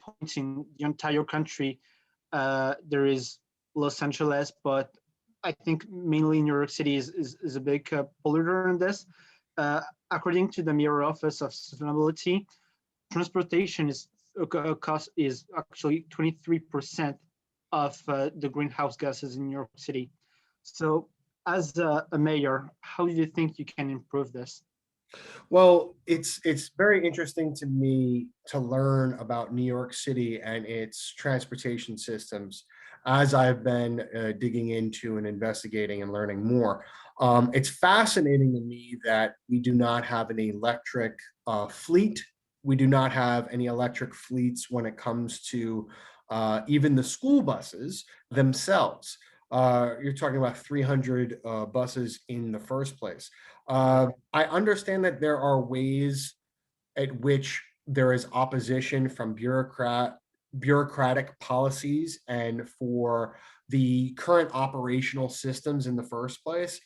points in the entire country. There is Los Angeles, but I think mainly New York City is a big polluter in this. According to the Mirror Office of Sustainability, transportation cost is actually 23% of the greenhouse gases in New York City. So, as a mayor, how do you think you can improve this? Well, it's very interesting to me to learn about New York City and its transportation systems as I've been digging into and investigating and learning more. It's fascinating to me that we do not have an electric fleet. We do not have any electric fleets when it comes to even the school buses themselves. You're talking about 300 buses in the first place. I understand that there are ways at which there is opposition from bureaucratic policies and for the current operational systems in the first place.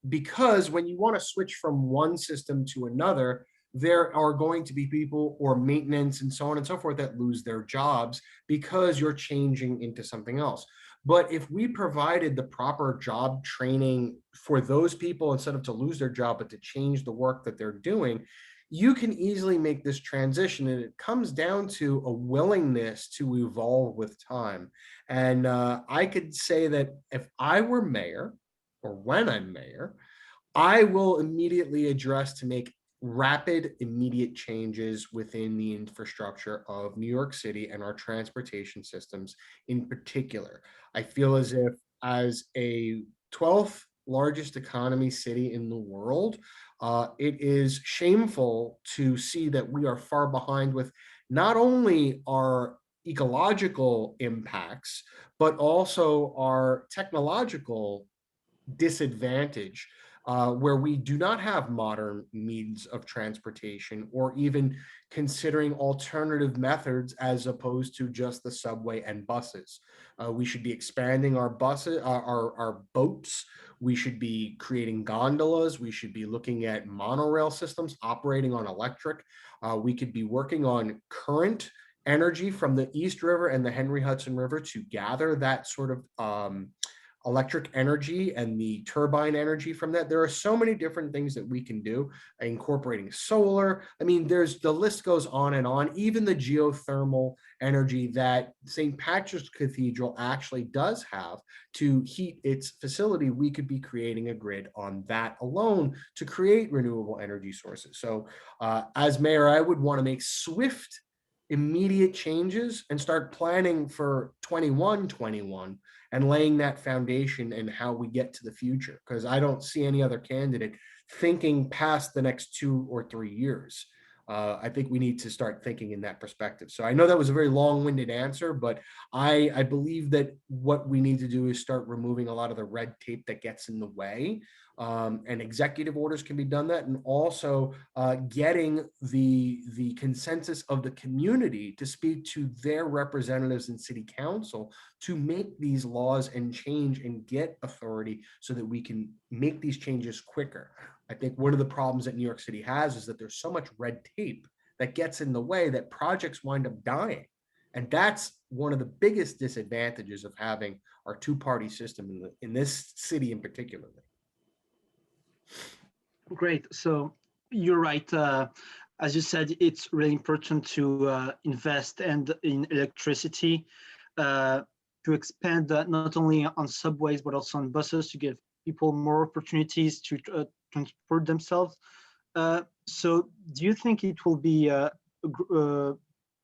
Because when you want to switch from one system to another, there are going to be people or maintenance and so on and so forth that lose their jobs because you're changing into something else. But if we provided the proper job training for those people, instead of to lose their job, but to change the work that they're doing, you can easily make this transition. And it comes down to a willingness to evolve with time. And I could say that if I were mayor, or when I'm mayor, I will immediately address to make rapid, immediate changes within the infrastructure of New York City and our transportation systems in particular. I feel as if, as a 12th largest economy city in the world, it is shameful to see that we are far behind with not only our ecological impacts, but also our technological disadvantage, where we do not have modern means of transportation or even considering alternative methods as opposed to just the subway and buses. We should be expanding our buses, our boats. We should be creating gondolas. We should be looking at monorail systems operating on electric. We could be working on current energy from the East River and the Henry Hudson River to gather that sort of electric energy and the turbine energy from that. There are so many different things that we can do, incorporating solar. I mean, the list goes on and on. Even the geothermal energy that St. Patrick's Cathedral actually does have to heat its facility, we could be creating a grid on that alone to create renewable energy sources. So as mayor, I would want to make swift, immediate changes and start planning for 21 and laying that foundation and how we get to the future, because I don't see any other candidate thinking past the next 2 or 3 years. I think we need to start thinking in that perspective. So I know that was a very long-winded answer, but I believe that what we need to do is start removing a lot of the red tape that gets in the way. And executive orders can be done that, and also getting the consensus of the community to speak to their representatives in city council to make these laws and change and get authority so that we can make these changes quicker. I think one of the problems that New York City has is that there's so much red tape that gets in the way that projects wind up dying. And that's one of the biggest disadvantages of having our two-party system in this city in particular. Great. So you're right. As you said, it's really important to invest and in electricity, to expand not only on subways but also on buses to give people more opportunities to transport themselves. So do you think it will be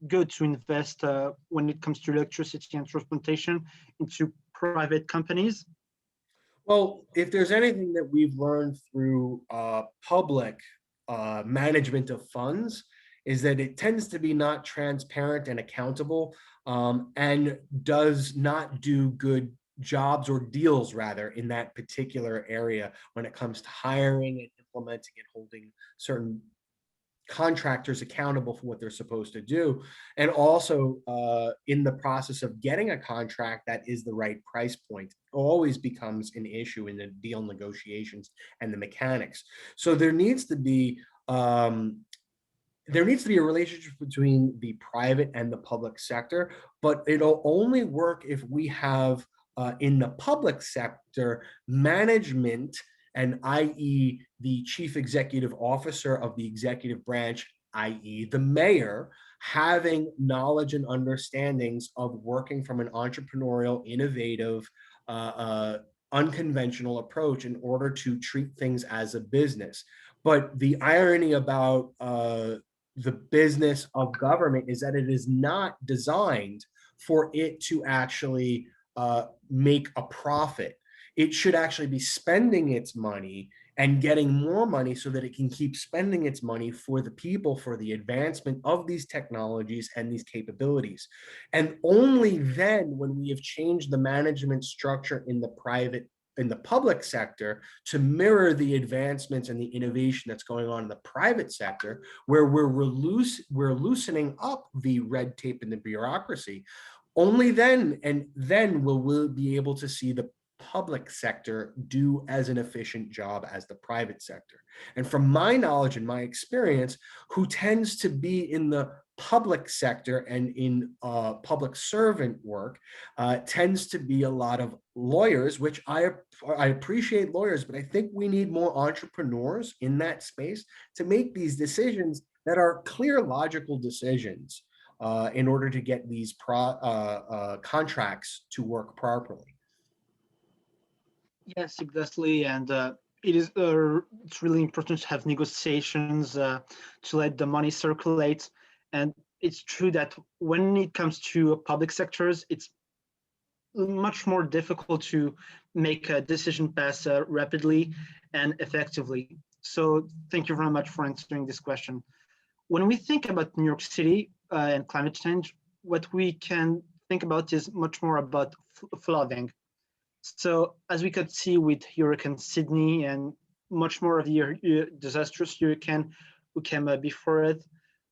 good to invest when it comes to electricity and transportation into private companies? Well, if there's anything that we've learned through public management of funds, is that it tends to be not transparent and accountable, and does not do good jobs or deals rather in that particular area when it comes to hiring and implementing and holding certain contractors accountable for what they're supposed to do, and also in the process of getting a contract that is the right price point always becomes an issue in the deal negotiations and the mechanics. So there needs to be there needs to be a relationship between the private and the public sector, but it'll only work if we have in the public sector management, and i.e. the chief executive officer of the executive branch, i.e. the mayor, having knowledge and understandings of working from an entrepreneurial, innovative, unconventional approach in order to treat things as a business. But the irony about the business of government is that it is not designed for it to actually make a profit. It should actually be spending its money and getting more money so that it can keep spending its money for the people, for the advancement of these technologies and these capabilities. And only then, when we have changed the management structure in the public sector to mirror the advancements and the innovation that's going on in the private sector, where we're loosening up the red tape and the bureaucracy, only then will we be able to see the public sector do as an efficient job as the private sector. And from my knowledge and my experience, who tends to be in the public sector and in public servant work tends to be a lot of lawyers, which I appreciate lawyers, but I think we need more entrepreneurs in that space to make these decisions that are clear, logical decisions in order to get these contracts to work properly. Yes, exactly. And it's really important to have negotiations to let the money circulate. And it's true that when it comes to public sectors, it's much more difficult to make a decision pass rapidly and effectively. So thank you very much for answering this question. When we think about New York City and climate change, what we can think about is much more about flooding. So as we could see with Hurricane Sydney and much more of the disastrous hurricane who came before it,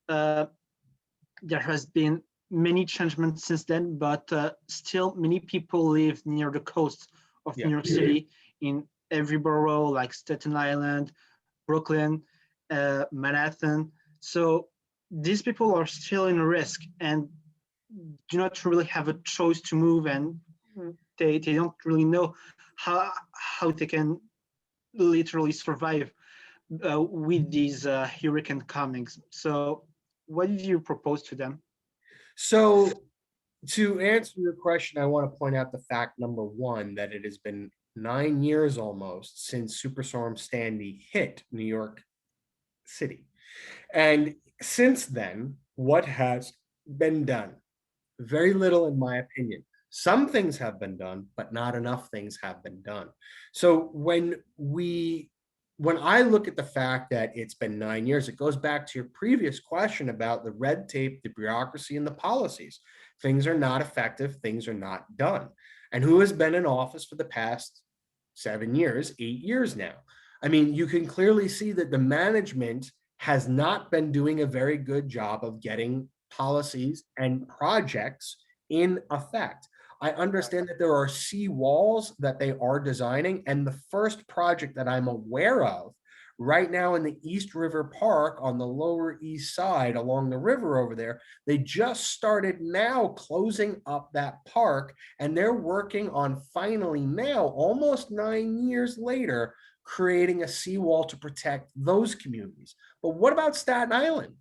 there has been many changements since then, but still many people live near the coast of New York City in every borough like Staten Island, Brooklyn, Manhattan. So these people are still in risk and do not really have a choice to move, and they don't really know how they can literally survive with these hurricane comings. So what did you propose to them? So to answer your question, I want to point out the fact, number one, that it has been 9 years almost since Superstorm Sandy hit New York City. And since then, what has been done? Very little, in my opinion. Some things have been done, but not enough things have been done. So when I look at the fact that it's been 9 years, it goes back to your previous question about the red tape, the bureaucracy, and the policies. Things are not effective, things are not done. And who has been in office for the past 7 years, 8 years now? I mean, you can clearly see that the management has not been doing a very good job of getting policies and projects in effect. I understand that there are sea walls that they are designing, and the first project that I'm aware of right now in the East River Park on the Lower East Side along the river over there, they just started now closing up that park, and they're working on finally now, almost 9 years later, creating a seawall to protect those communities. But what about Staten Island?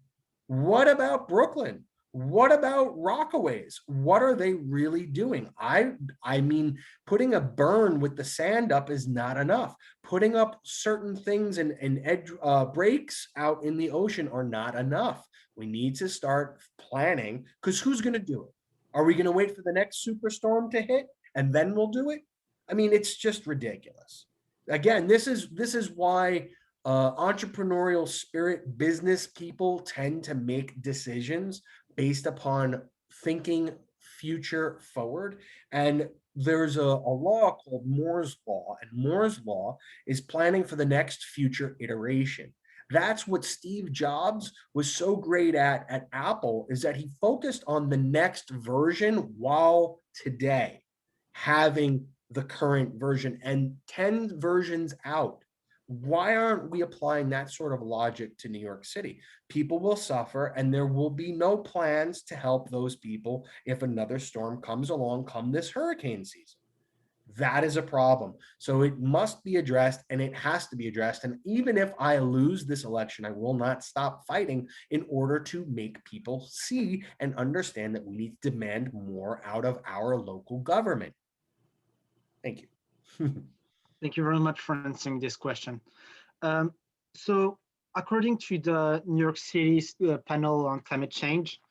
What about Brooklyn? What about Rockaways? What are they really doing? I mean, putting a burn with the sand up is not enough. Putting up certain things and edge breaks out in the ocean are not enough. We need to start planning, because who's going to do it? Are we going to wait for the next superstorm to hit and then we'll do it? I mean, it's just ridiculous. Again, this is why entrepreneurial spirit business people tend to make decisions based upon thinking future forward. And there's a law called Moore's Law, and Moore's Law is planning for the next future iteration. That's what Steve Jobs was so great at Apple, is that he focused on the next version while today having the current version, and 10 versions out Why aren't we applying that sort of logic to New York City? People will suffer, and there will be no plans to help those people if another storm comes along come this hurricane season. That is a problem. So it must be addressed, and it has to be addressed. And even if I lose this election, I will not stop fighting in order to make people see and understand that we need to demand more out of our local government. Thank you. Thank you very much for answering this question. Um, so, according to the New York City's panel on climate change,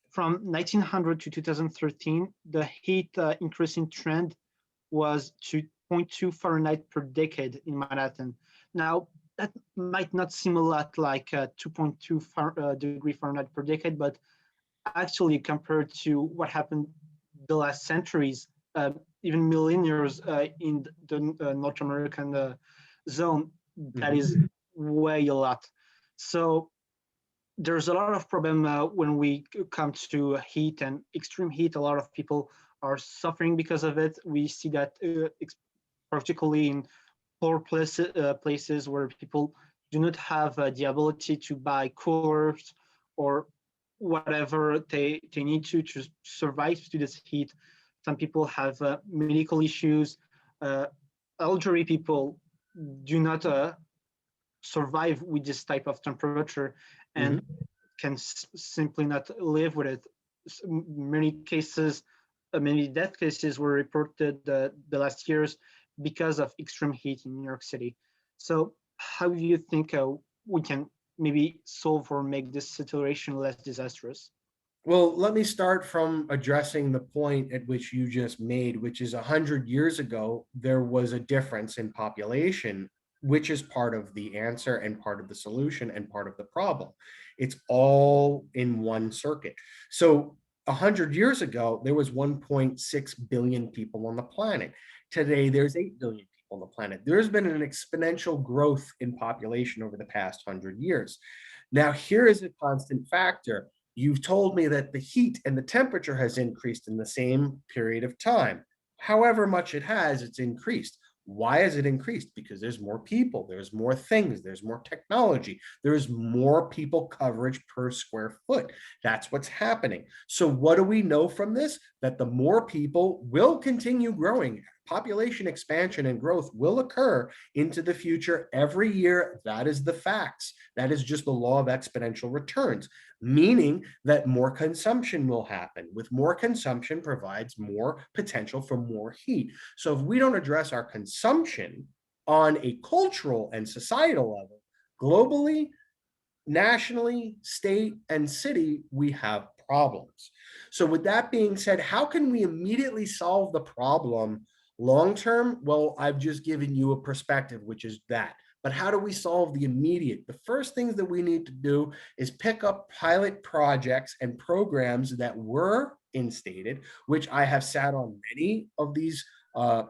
from 1900 to 2013, the heat increasing trend was 2.2 Fahrenheit per decade in Manhattan. Now, that might not seem a lot like 2.2 degree Fahrenheit per decade, but actually compared to what happened the last centuries, even millennia in the North American zone, that is way a lot. So there's a lot of problem when we come to heat and extreme heat. A lot of people are suffering because of it. We see that particularly in poor places where people do not have the ability to buy coolers or whatever they need to survive to this heat. Some people have medical issues. Elderly people do not survive with this type of temperature and can simply not live with it. Many cases, many death cases were reported the last years because of extreme heat in New York City. So how do you think we can maybe solve or make this situation less disastrous? Well, let me start from addressing the point at which you just made, which is 100 years ago, there was a difference in population, which is part of the answer and part of the solution and part of the problem. It's all in one circuit. So 100 years ago, there was 1.6 billion people on the planet. Today, there's 8 billion people on the planet. There's been an exponential growth in population over the past 100 years. Now, here is a constant factor. You've told me that the heat and the temperature has increased in the same period of time. However much it has, it's increased. Why has it increased? Because there's more people, there's more things, there's more technology, there's more people coverage per square foot. That's what's happening. So what do we know from this? That the more people will continue growing. Population expansion and growth will occur into the future every year. That is the facts. That is just the law of exponential returns, meaning that more consumption will happen. With more consumption provides more potential for more heat. So if we don't address our consumption on a cultural and societal level, globally, nationally, state, and city, we have problems. So with that being said, how can we immediately solve the problem long term? Well, I've just given you a perspective, which is that. But how do we solve the immediate? The first things that we need to do is pick up pilot projects and programs that were instated, which I have sat on many of these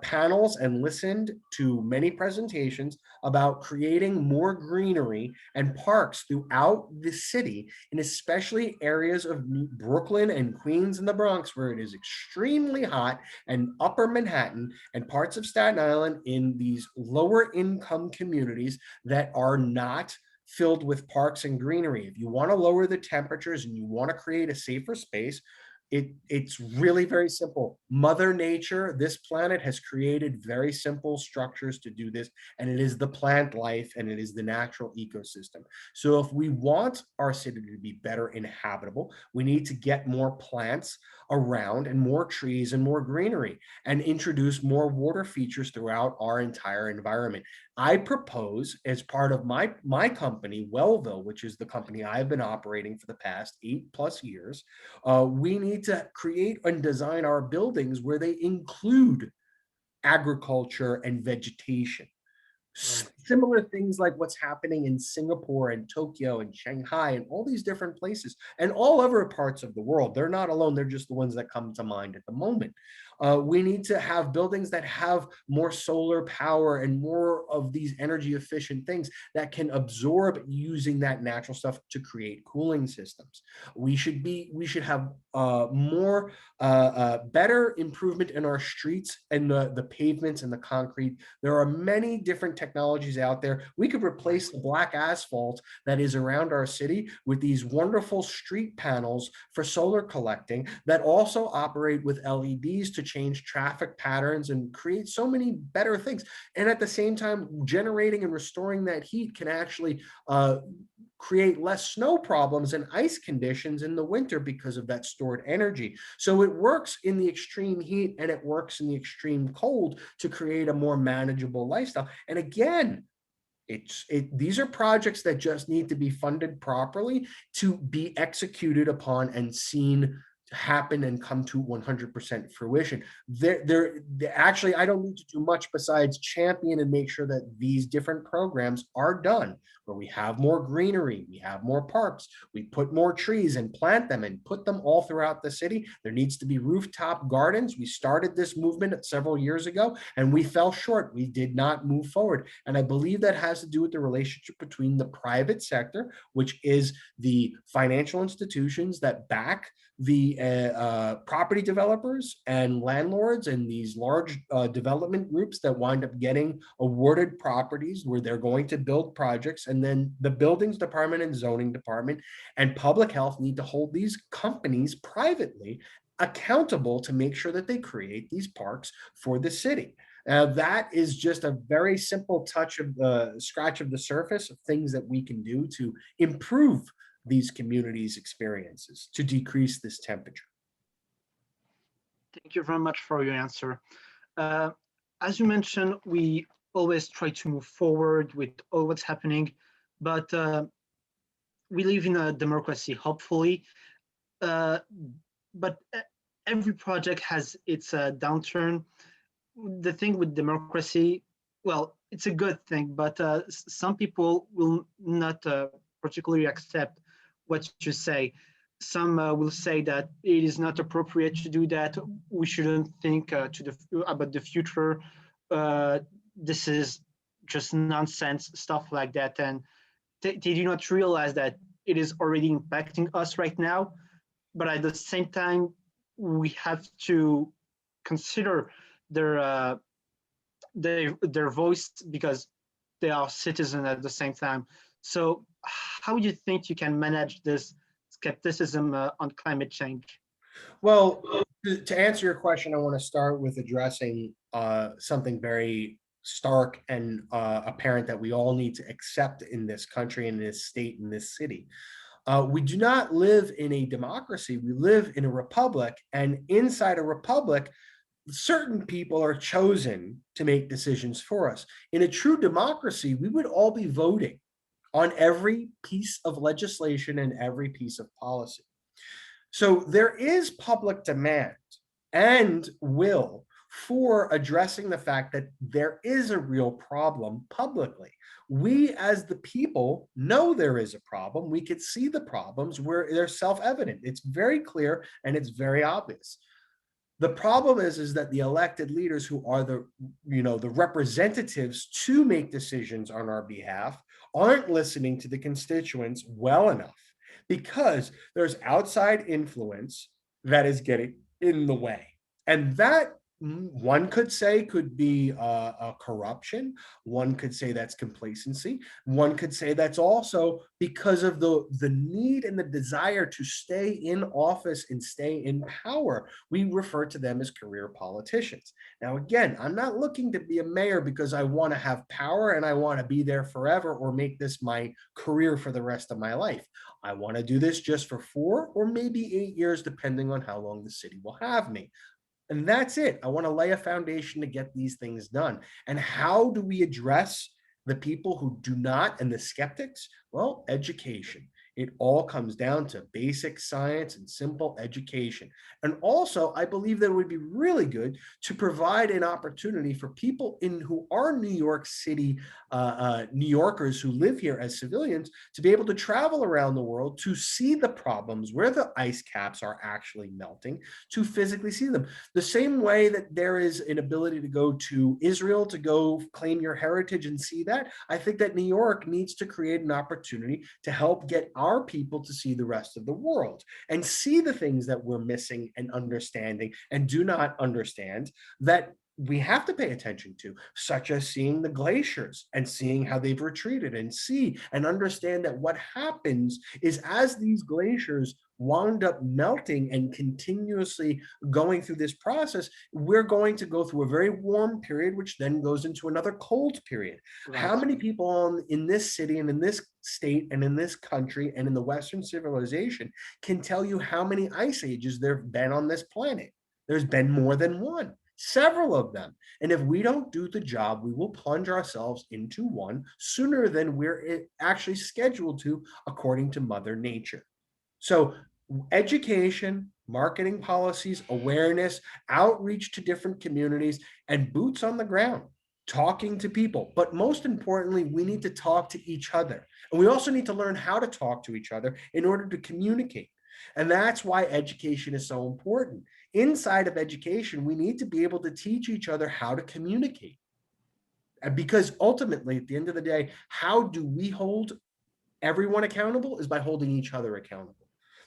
panels and listened to many presentations about creating more greenery and parks throughout the city, and especially areas of Brooklyn and Queens and the Bronx, where it is extremely hot, and upper Manhattan and parts of Staten Island in these lower income communities that are not filled with parks and greenery. If you want to lower the temperatures and you want to create a safer space, it's really very simple. Mother Nature, this planet has created very simple structures to do this, and it is the plant life and it is the natural ecosystem. So if we want our city to be better inhabitable, we need to get more plants around and more trees and more greenery and introduce more water features throughout our entire environment. I propose, as part of my company, Wellville, which is the company I've been operating for the past 8+ years, we need to create and design our buildings where they include agriculture and vegetation. Similar things like what's happening in Singapore and Tokyo and Shanghai and all these different places and all other parts of the world. They're not alone. They're just the ones that come to mind at the moment. We need to have buildings that have more solar power and more of these energy efficient things that can absorb using that natural stuff to create cooling systems. We should have more better improvement in our streets and the pavements and the concrete. There are many different technologies technologies out there. We could replace the black asphalt that is around our city with these wonderful street panels for solar collecting that also operate with LEDs to change traffic patterns and create so many better things. And at the same time, generating and restoring that heat can actually create less snow problems and ice conditions in the winter because of that stored energy. So it works in the extreme heat and it works in the extreme cold to create a more manageable lifestyle. And again, these are projects that just need to be funded properly to be executed upon and seen happen and come to 100% fruition. Actually, I don't need to do much besides champion and make sure that these different programs are done, where we have more greenery, we have more parks, we put more trees and plant them and put them all throughout the city. There needs to be rooftop gardens. We started this movement several years ago and we fell short. We did not move forward. And I believe that has to do with the relationship between the private sector, which is the financial institutions that back the property developers and landlords and these large development groups that wind up getting awarded properties where they're going to build projects, and then the buildings department and zoning department and public health need to hold these companies privately accountable to make sure that they create these parks for the city. That is just a very simple touch of the scratch of the surface of things that we can do to improve these communities' experiences to decrease this temperature. Thank you very much for your answer. As you mentioned, we always try to move forward with all what's happening, but we live in a democracy, hopefully. But every project has its downturn. The thing with democracy, well, it's a good thing, but some people will not particularly accept what you say. Some will say that it is not appropriate to do that. We shouldn't think about the future. This is just nonsense, stuff like that. And they do not realize that it is already impacting us right now. But at the same time, we have to consider their voice because they are citizens at the same time. So how do you think you can manage this skepticism on climate change? Well, to answer your question, I want to start with addressing something very stark and apparent that we all need to accept in this country, in this state, in this city. We do not live in a democracy. We live in a republic, and inside a republic, certain people are chosen to make decisions for us. In a true democracy, we would all be voting on every piece of legislation and every piece of policy. So there is public demand and will for addressing the fact that there is a real problem publicly. We as the people know there is a problem. We could see the problems where they're self-evident. It's very clear and it's very obvious. The problem is that the elected leaders who are the representatives to make decisions on our behalf aren't listening to the constituents well enough, because there's outside influence that is getting in the way. And that, one could say, could be a corruption. One could say that's complacency. One could say that's also because of the need and the desire to stay in office and stay in power. We refer to them as career politicians. Now, again, I'm not looking to be a mayor because I want to have power and I want to be there forever or make this my career for the rest of my life. I want to do this just for 4 or maybe 8 years, depending on how long the city will have me. And that's it. I want to lay a foundation to get these things done. And how do we address the people who do not and the skeptics? Well, education. It all comes down to basic science and simple education. And also, I believe that it would be really good to provide an opportunity for people who are New York City, New Yorkers who live here as civilians, to be able to travel around the world to see the problems where the ice caps are actually melting, to physically see them. The same way that there is an ability to go to Israel, to go claim your heritage and see that, I think that New York needs to create an opportunity to help get our people to see the rest of the world and see the things that we're missing and understanding and do not understand, that we have to pay attention to, such as seeing the glaciers and seeing how they've retreated, and see and understand that what happens is as these glaciers wound up melting and continuously going through this process, we're going to go through a very warm period, which then goes into another cold period. How Right. many people in this city and in this state and in this country and in the Western civilization can tell you how many ice ages there have been on this planet? There's been more than one, several of them. And if we don't do the job, we will plunge ourselves into one sooner than we're actually scheduled to, according to Mother Nature. So, education, marketing policies, awareness, outreach to different communities, and boots on the ground, talking to people. But most importantly, we need to talk to each other. And we also need to learn how to talk to each other in order to communicate. And that's why education is so important. Inside of education, we need to be able to teach each other how to communicate. Because ultimately, at the end of the day, how do we hold everyone accountable is by holding each other accountable.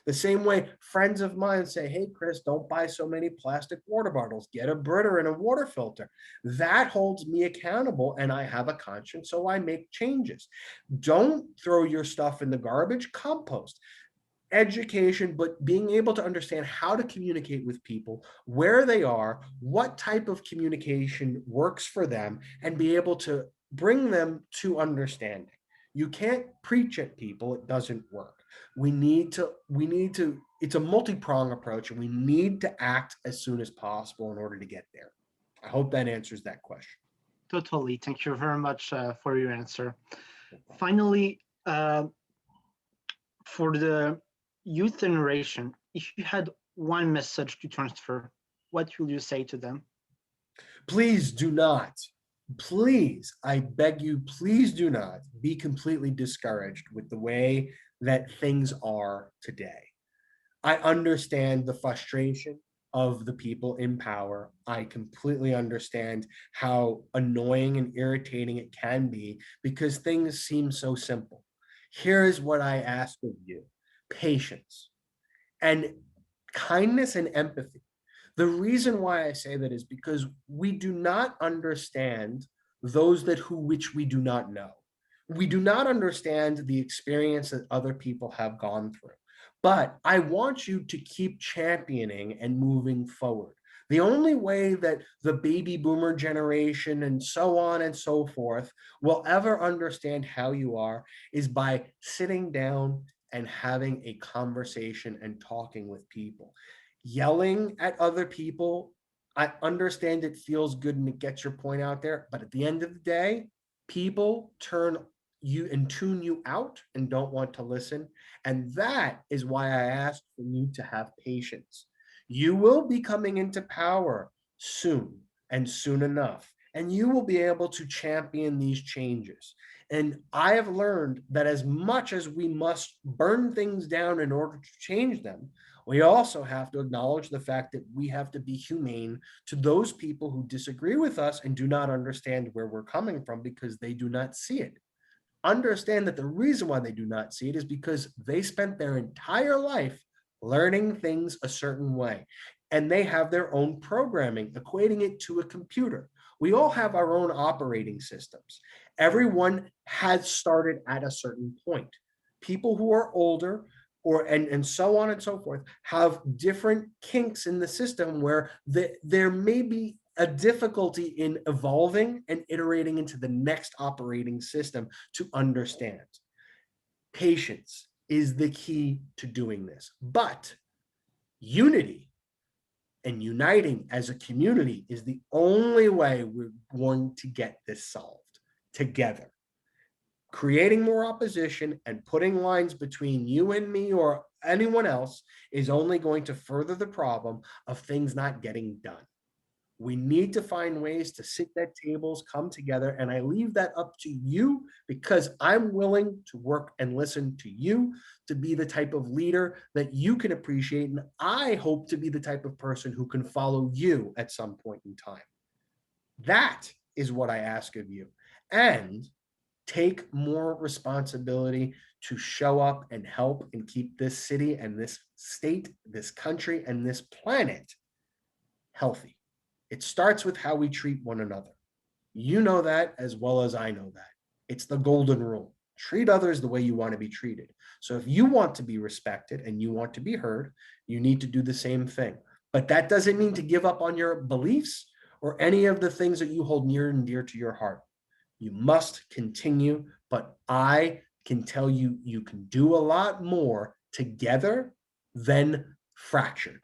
The same way friends of mine say, hey, Chris, don't buy so many plastic water bottles, get a Brita and a water filter. That holds me accountable and I have a conscience, so I make changes. Don't throw your stuff in the garbage, compost. Education, but being able to understand how to communicate with people, where they are, what type of communication works for them, and be able to bring them to understanding. You can't preach at people, it doesn't work. We need to, it's a multi-prong approach, and we need to act as soon as possible in order to get there. I hope that answers that question. Totally. Thank you very much for your answer. Finally, for the youth generation, if you had one message to transfer, what will you say to them? Please do not, please, I beg you, please do not be completely discouraged with the way that things are today. I understand the frustration of the people in power. I completely understand how annoying and irritating it can be because things seem so simple. Here's what I ask of you: patience and kindness and empathy. The reason why I say that is because we do not understand those that who which we do not know. We do not understand the experience that other people have gone through. But I want you to keep championing and moving forward. The only way that the baby boomer generation and so on and so forth will ever understand how you are is by sitting down and having a conversation and talking with people. Yelling at other people, I understand it feels good and it gets your point out there, but at the end of the day, people turn you and tune you out and don't want to listen. And that is why I asked for you to have patience. You will be coming into power soon and soon enough, and you will be able to champion these changes. And I have learned that as much as we must burn things down in order to change them, we also have to acknowledge the fact that we have to be humane to those people who disagree with us and do not understand where we're coming from because they do not see it. Understand that the reason why they do not see it is because they spent their entire life learning things a certain way. And they have their own programming, equating it to a computer. We all have our own operating systems. Everyone has started at a certain point. People who are older and so on and so forth have different kinks in the system where there may be a difficulty in evolving and iterating into the next operating system to understand. Patience is the key to doing this. But unity and uniting as a community is the only way we're going to get this solved together. Creating more opposition and putting lines between you and me or anyone else is only going to further the problem of things not getting done. We need to find ways to sit at tables, come together, and I leave that up to you because I'm willing to work and listen to you to be the type of leader that you can appreciate. And I hope to be the type of person who can follow you at some point in time. That is what I ask of you. And take more responsibility to show up and help and keep this city and this state, this country, and this planet healthy. It starts with how we treat one another. You know that as well as I know that. It's the golden rule. Treat others the way you want to be treated. So if you want to be respected and you want to be heard, you need to do the same thing. But that doesn't mean to give up on your beliefs or any of the things that you hold near and dear to your heart. You must continue, but I can tell you, you can do a lot more together than fractured.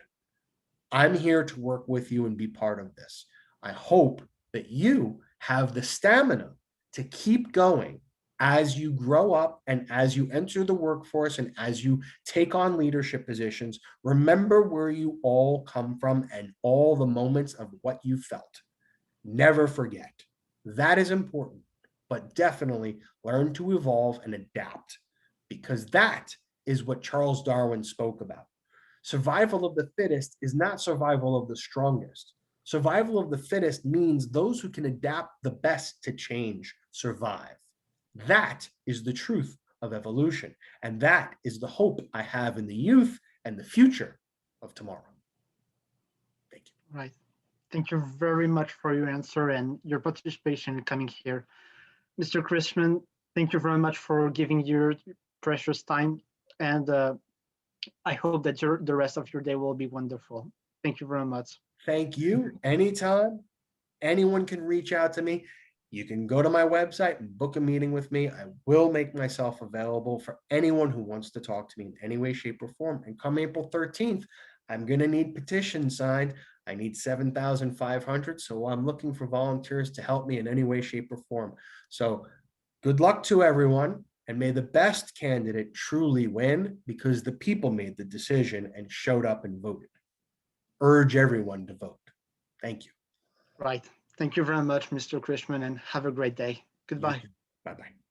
I'm here to work with you and be part of this. I hope that you have the stamina to keep going as you grow up and as you enter the workforce and as you take on leadership positions. Remember where you all come from and all the moments of what you felt. Never forget. That is important, but definitely learn to evolve and adapt, because that is what Charles Darwin spoke about. Survival of the fittest is not survival of the strongest. Survival of the fittest means those who can adapt the best to change survive. That is the truth of evolution. And that is the hope I have in the youth and the future of tomorrow. Thank you. Right. Thank you very much for your answer and your participation in coming here. Mr. Krietchman, thank you very much for giving your precious time. And I hope that the rest of your day will be wonderful. Thank you very much. Thank you. Anytime, anyone can reach out to me. You can go to my website and book a meeting with me. I will make myself available for anyone who wants to talk to me in any way, shape, or form. And come April 13th, I'm going to need petitions signed. I need 7,500. So I'm looking for volunteers to help me in any way, shape, or form. So good luck to everyone. And may the best candidate truly win, because the people made the decision and showed up and voted. Urge everyone to vote. Thank you. Right. Thank you very much, Mr. Krietchman, and have a great day. Goodbye. Bye-bye.